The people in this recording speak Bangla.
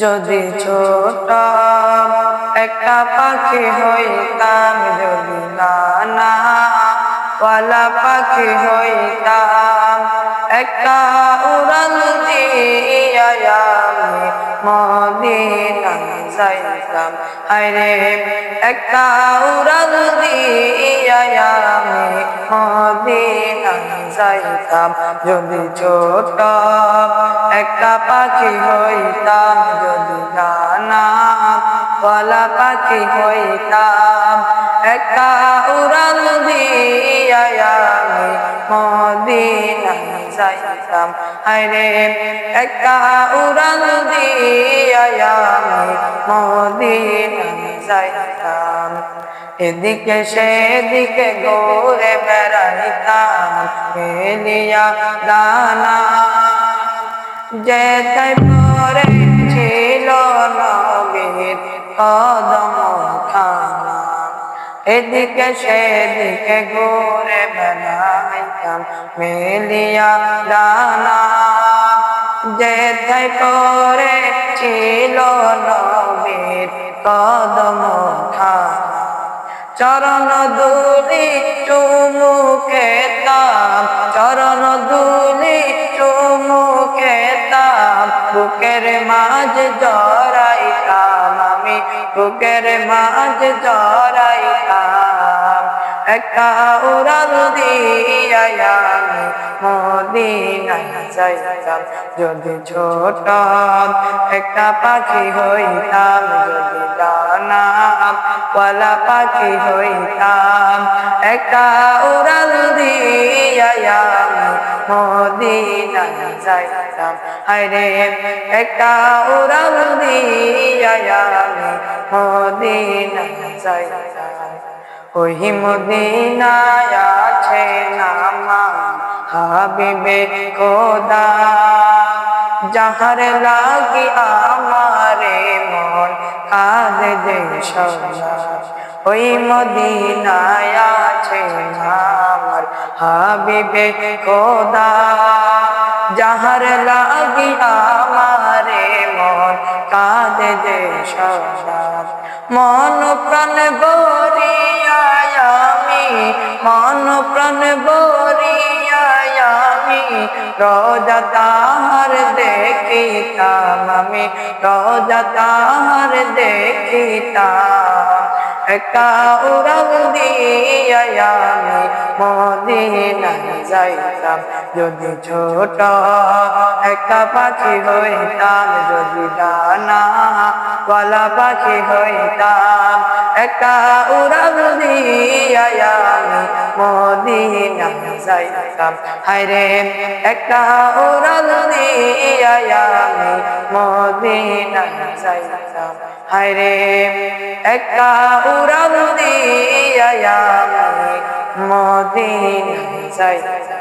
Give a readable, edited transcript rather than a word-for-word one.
যদি ছোট একটা পাখি হইতাম, যদি ডানাওয়ালা পাখি হইতাম, একটা উড়াল দিয়া আমি মদিনায় যাইতাম। হায়রে একটা উড়াল দিয়া আমি মদিনায় যাইতাম। যদি ছোট একটা পাখি হইতাম, যদি ডানাওয়ালা পাখি হইতাম, একটা উড়াল দিয়া আমি মদিনায় যাইতাম। হায়রে একটা উড়াল দিয়া আমি মদিনায় যাইতাম। এদিকে সেদিকে ঘুরে বেড়াইতাম, মেলিয়া দানা যেথায় পড়েছিল নবীর কদম খানা। এদিকে সেদিকে ঘুরে বেড়াইতাম, মেলিয়া দানা যেথায় পড়েছিল নবীর কদম খানা। চরণ ধুলি চুমু খেতাম, চরণ ধুলি চুমু খেতাম, বুকের মাঝ জড়াইতাম আমি, বুকের মাঝ জড়াইতাম। একটা উড়াল দিয়া আমি মদিনায় যাইতাম। যদি ছোট একটা পাখি হইতাম, যদি ডানাওয়ালা পাখি হইতাম, একটা উড়াল দিয়া আমি মদিনায় যাইতাম। হায়রে একটা উড়াল দিয়া আমি মদিনায় যাইতাম। ওই মদিনায় আছে আমার হাবিবে খোদা, যাহার লাগি আমারে মন কাঁদে যে সদা। ওই মদিনায় আছে আমার হাবিবে খোদা, যাহার লাগি আমারে মন কাঁদে যে সদা। মন প্রাণ ভরিয়া আমি, মন প্রাণ ভরিয়া আমি রোজা তাহার দেখিতাম, আমি রোজা তাহার দেখিতাম। একটা উড়াল দিয়া আমি মদিনায় যাইতাম। যদি ছোট একটা পাখি হইতাম, যদি ডানাওয়ালা পাখি হইতাম, একটা উড়াল দিয়া আমি মদিনায় যাইতাম। হায়রে একটা উড়াল দিয়া আমি মদিনায় যাইতাম। হায়রে একটা উড়াল দিয়া আমি মদিনায় যাইতাম।